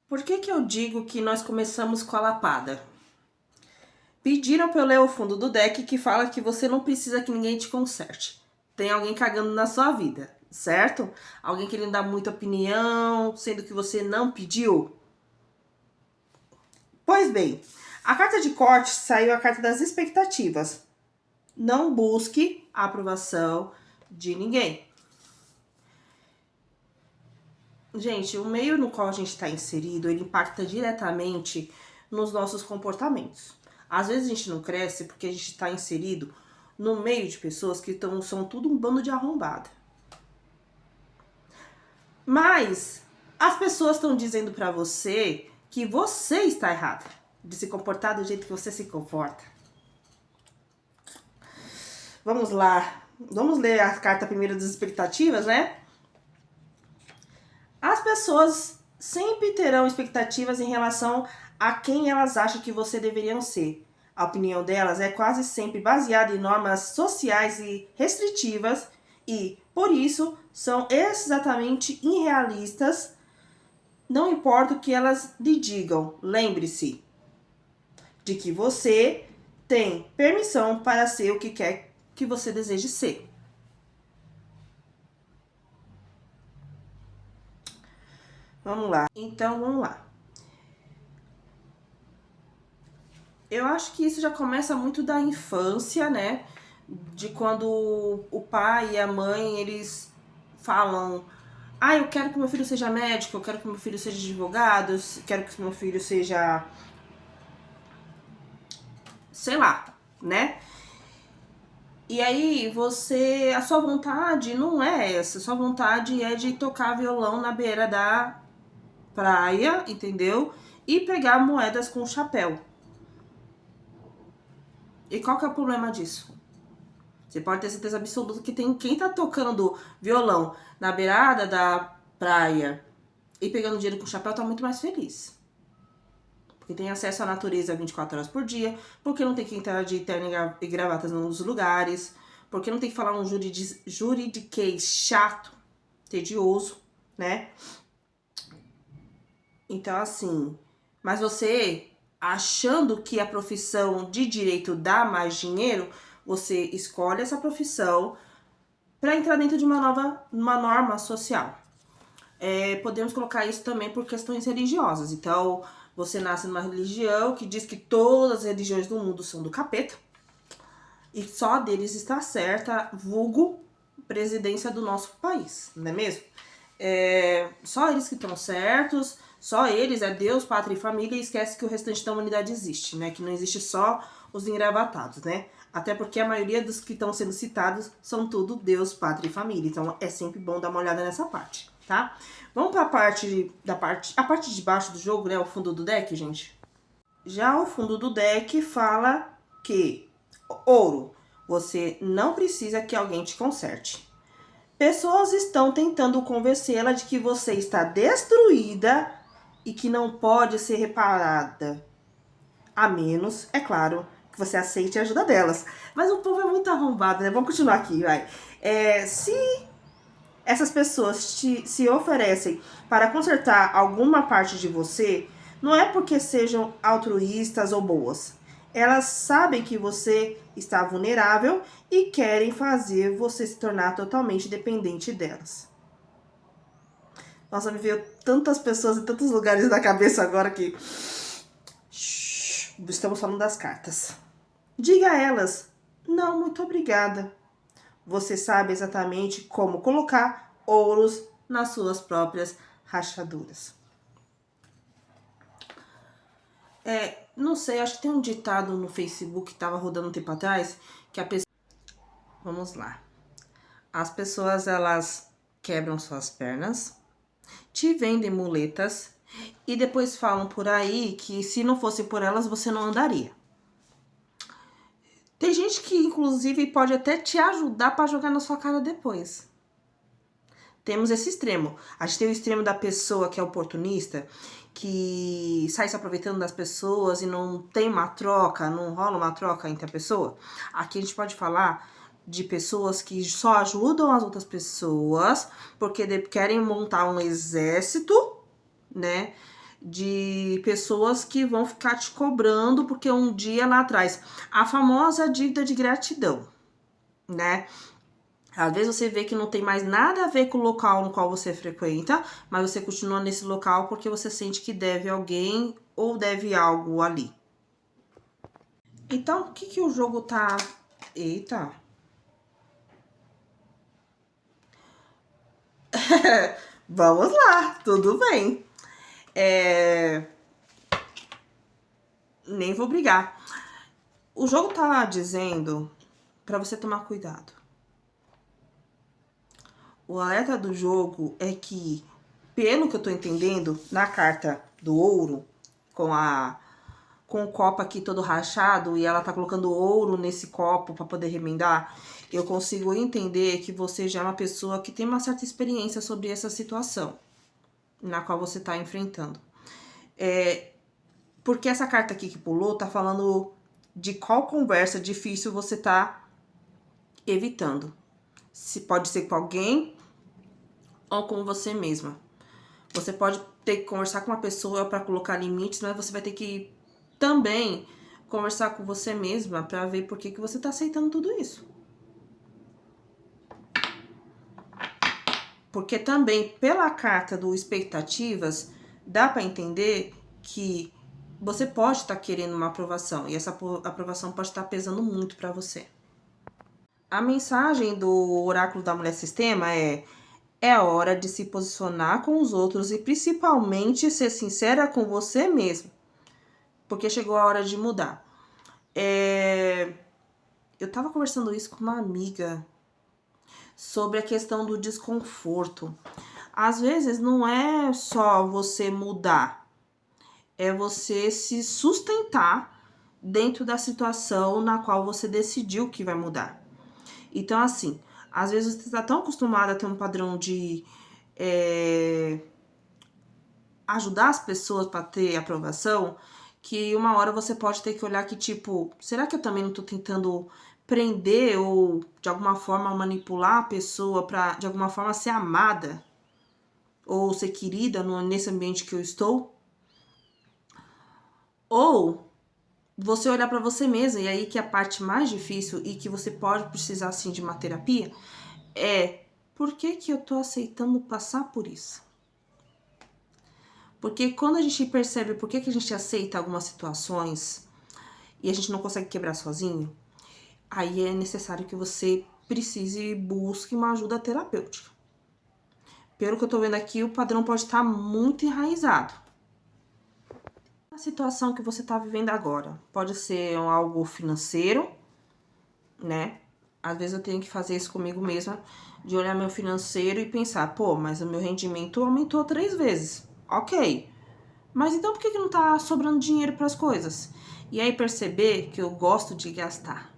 Por que que eu digo que nós começamos com a lapada? Pediram para eu ler o fundo do deck que fala que você não precisa que ninguém te conserte. Tem alguém cagando na sua vida, certo? Alguém querendo dar muita opinião, sendo que você não pediu. Pois bem, a carta de corte saiu a carta das expectativas. Não busque a aprovação de ninguém. Gente, o meio no qual a gente está inserido, ele impacta diretamente nos nossos comportamentos. Às vezes a gente não cresce porque a gente está inserido no meio de pessoas que são tudo um bando de arrombada. Mas as pessoas estão dizendo pra você que você está errada de se comportar do jeito que você se comporta. Vamos lá. Vamos ler a carta primeiro das expectativas, né? As pessoas sempre terão expectativas em relação a quem elas acham que você deveriam ser. A opinião delas é quase sempre baseada em normas sociais e restritivas e, por isso, são exatamente irrealistas. Não importa o que elas lhe digam, lembre-se de que você tem permissão para ser o que quer que você deseje ser. Vamos lá. Então, vamos lá. Eu acho que isso já começa muito da infância, né? De quando o pai e a mãe, eles falam: ah, eu quero que meu filho seja médico, eu quero que meu filho seja advogado, eu quero que meu filho seja... sei lá, né? E aí a sua vontade não é essa, a sua vontade é de tocar violão na beira da praia, entendeu? E pegar moedas com chapéu. E qual que é o problema disso? Você pode ter certeza absoluta que tem quem tá tocando violão na beirada da praia e pegando dinheiro com chapéu tá muito mais feliz. Porque tem acesso à natureza 24 horas por dia, porque não tem que entrar de terno e gravatas nos lugares, porque não tem que falar um juridiquês chato, tedioso, né? Então, assim, mas você achando que a profissão de direito dá mais dinheiro, você escolhe essa profissão para entrar dentro de uma norma social. Podemos colocar isso também por questões religiosas. Então, você nasce numa religião que diz que todas as religiões do mundo são do capeta e só deles está certa, vulgo presidência do nosso país, não é mesmo? Só eles que estão certos, só eles, é Deus, pátria e família, e esquece que o restante da humanidade existe, né? Que não existe só os engravatados, né? Até porque a maioria dos que estão sendo citados são tudo Deus, pátria e família. Então é sempre bom dar uma olhada nessa parte, tá? Vamos para a parte de baixo do jogo, né? O fundo do deck, gente. Já o fundo do deck fala que ouro, você não precisa que alguém te conserte. Pessoas estão tentando convencê-la de que você está destruída e que não pode ser reparada. A menos, é claro, que você aceite a ajuda delas. Mas o povo é muito arrombado, né? Vamos continuar aqui, vai. Se essas pessoas se oferecem para consertar alguma parte de você, não é porque sejam altruístas ou boas. Elas sabem que você está vulnerável e querem fazer você se tornar totalmente dependente delas. Nossa, me veio tantas pessoas em tantos lugares da cabeça agora que... estamos falando das cartas. Diga a elas: não, muito obrigada. Você sabe exatamente como colocar ouros nas suas próprias rachaduras. Não sei, acho que tem um ditado no Facebook que estava rodando um tempo atrás, que a pessoa... Vamos lá. As pessoas, elas quebram suas pernas, te vendem muletas e depois falam por aí que se não fosse por elas, você não andaria. Tem gente que, inclusive, pode até te ajudar para jogar na sua cara depois. Temos esse extremo. A gente tem o extremo da pessoa que é oportunista, que sai se aproveitando das pessoas e não tem uma troca, não rola uma troca entre a pessoa. Aqui a gente pode falar de pessoas que só ajudam as outras pessoas porque querem montar um exército, né? de pessoas que vão ficar te cobrando porque um dia lá atrás, a famosa dívida de gratidão, né? Às vezes você vê que não tem mais nada a ver com o local no qual você frequenta, mas você continua nesse local porque você sente que deve alguém ou deve algo ali. Então, o que que o jogo tá... Eita! Vamos lá, tudo bem. Nem vou brigar. O jogo tá dizendo pra você tomar cuidado. O alerta do jogo é que, pelo que eu tô entendendo, na carta do ouro, com o copo aqui todo rachado e ela tá colocando ouro nesse copo para poder remendar, eu consigo entender que você já é uma pessoa que tem uma certa experiência sobre essa situação na qual você tá enfrentando. Porque essa carta aqui que pulou tá falando de qual conversa difícil você tá evitando. Se pode ser com alguém ou com você mesma. Você pode ter que conversar com uma pessoa para colocar limites, mas você vai ter que também conversar com você mesma para ver por que você tá aceitando tudo isso. Porque também, pela carta do expectativas, dá para entender que você pode estar querendo uma aprovação e essa aprovação pode estar pesando muito para você. A mensagem do Oráculo da Mulher Sistema é a hora de se posicionar com os outros e principalmente ser sincera com você mesmo. Porque chegou a hora de mudar. Eu tava conversando isso com uma amiga sobre a questão do desconforto. Às vezes não é só você mudar, é você se sustentar dentro da situação na qual você decidiu que vai mudar. Então, assim, às vezes você está tão acostumado a ter um padrão de ajudar as pessoas para ter aprovação, que uma hora você pode ter que olhar que, tipo, será que eu também não tô tentando prender ou, de alguma forma, manipular a pessoa para, de alguma forma, ser amada? Ou ser querida nesse ambiente que eu estou? Ou você olhar para você mesma, e aí que é a parte mais difícil e que você pode precisar, sim, de uma terapia, por que eu tô aceitando passar por isso? Porque quando a gente percebe por que a gente aceita algumas situações e a gente não consegue quebrar sozinho, aí é necessário que você precise e busque uma ajuda terapêutica. Pelo que eu tô vendo aqui, o padrão pode estar muito enraizado. A situação que você tá vivendo agora pode ser algo financeiro, né? Às vezes eu tenho que fazer isso comigo mesma, de olhar meu financeiro e pensar, pô, mas o meu rendimento aumentou 3 vezes. Ok. Mas então por que não tá sobrando dinheiro para as coisas? E aí perceber que eu gosto de gastar.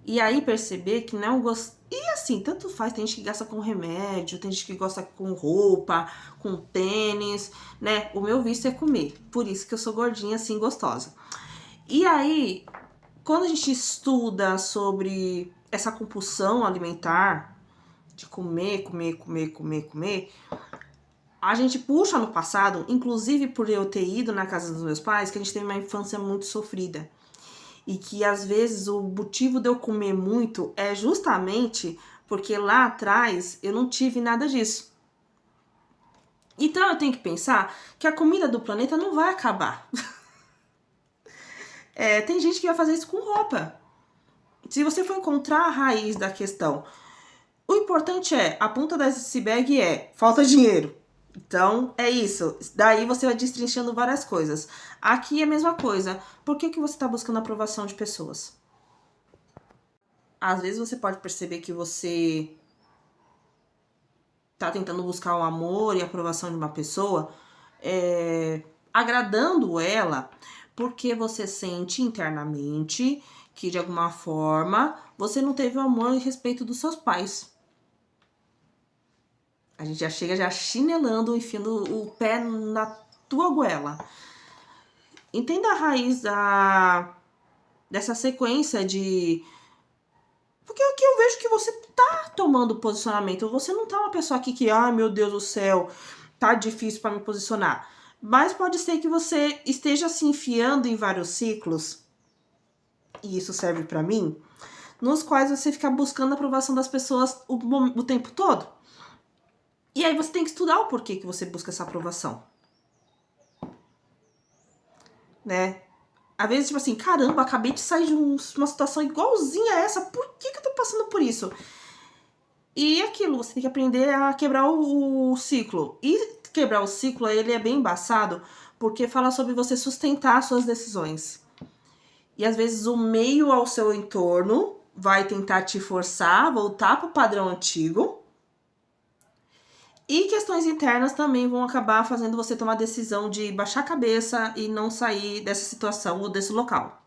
E aí perceber que não gosto. E assim, tanto faz, tem gente que gasta com remédio, tem gente que gosta com roupa, com tênis, né? O meu vício é comer. Por isso que eu sou gordinha assim, gostosa. E aí, quando a gente estuda sobre essa compulsão alimentar, de comer, a gente puxa no passado, inclusive por eu ter ido na casa dos meus pais, que a gente teve uma infância muito sofrida. E que às vezes o motivo de eu comer muito é justamente porque lá atrás eu não tive nada disso. Então eu tenho que pensar que a comida do planeta não vai acabar. Tem gente que vai fazer isso com roupa. Se você for encontrar a raiz da questão, o importante a ponta desse iceberg falta dinheiro. Então, é isso. Daí você vai destrinchando várias coisas. Aqui é a mesma coisa. Por que você está buscando a aprovação de pessoas? Às vezes você pode perceber que você tá tentando buscar o amor e a aprovação de uma pessoa, agradando ela, porque você sente internamente que, de alguma forma, você não teve o amor e respeito dos seus pais. A gente já chega já chinelando, enfiando o pé na tua goela. Entenda a raiz dessa sequência de... Porque aqui eu vejo que você tá tomando posicionamento. Você não tá uma pessoa aqui que, ai meu Deus do céu, tá difícil pra me posicionar. Mas pode ser que você esteja se enfiando em vários ciclos, e isso serve para mim, nos quais você fica buscando a aprovação das pessoas o tempo todo. E aí você tem que estudar o porquê que você busca essa aprovação. Né? Às vezes, tipo assim, caramba, acabei de sair de uma situação igualzinha a essa, por que eu tô passando por isso? E aquilo, você tem que aprender a quebrar o ciclo. E quebrar o ciclo, ele é bem embaçado, porque fala sobre você sustentar suas decisões. E às vezes o meio ao seu entorno vai tentar te forçar a voltar para o padrão antigo. E questões internas também vão acabar fazendo você tomar a decisão de baixar a cabeça e não sair dessa situação ou desse local.